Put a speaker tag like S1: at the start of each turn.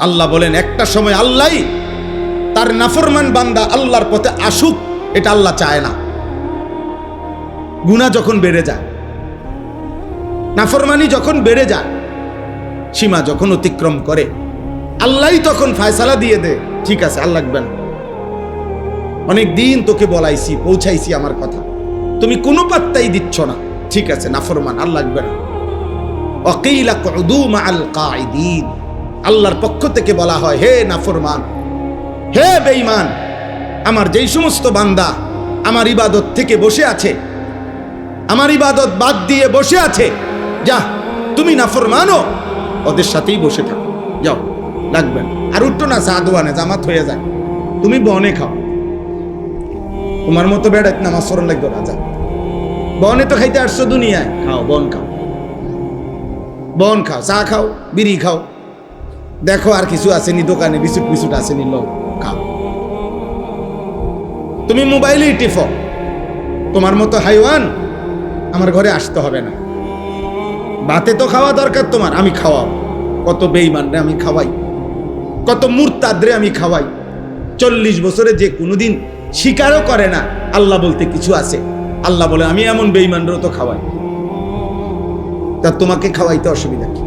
S1: আল্লাহ বলেন একটা সময় আল্লাহ তার নাফরমান বান্দা আল্লাহর পথে আসুক, এটা আল্লাহ চায় না। গুনাহ যখন বেড়ে যায়, নাফরমানি যখন বেড়ে যায়, সীমা যখন অতিক্রম করে, আল্লাহই তখন ফয়সালা দিয়ে দেয়, ঠিক আছে আর লাগবে না, অনেক দিন তোকে বলাইছি, পৌঁছাইছি আমার কথা, তুমি কোনো পাত্তাই দিচ্ছ না, ঠিক আছে নাফরমান আর লাগবে না। ওয়াকিলা কুদু মাআল কাঈদিন, আল্লাহর পক্ষ থেকে বলা হয়, হে নাফরমান, হে বেঈমান, আমার যেই সমস্ত বান্দা আমার ইবাদত থেকে বসে আছে, আমার ইবাদত বাদ দিয়ে বসে আছে, যা তুমি নাফরমানও ওদের সাথেই বসে থাকো, যাও লাগবে না, আর উঠতো না, চা দোয়ানে জামাত হয়ে যায়, তুমি বনে খাও, তোমার মতো বেড়াত নামাজ পড়ন লাগতো না, যা বনে তো খাইতে আসছো দুনিয়ায়, খাও বন খাও, বন খাও, চা খাও, বিড়ি খাও, দেখো আর কিছু আসেনি দোকানে, বিস্কুট বিস্কুট আসেনি, লো খাও। তুমি মোবাইলেই টিফো, তোমার মতো হাইওয়ান আমার ঘরে আসতে হবে না, ভাতে তো খাওয়া দরকার তোমার, আমি খাওয়াও, কত বেঈমান রে আমি খাওয়াই, কত মুরতাদ রে আমি খাওয়াই, 40 বছরে যে কোনোদিন স্বীকারও করে না আল্লাহ বলতে কিছু আছে, আল্লাহ বলে আমি এমন বেঈমানরও তো খাওয়াই, তা তোমাকে খাওয়াইতে অসুবিধা কি?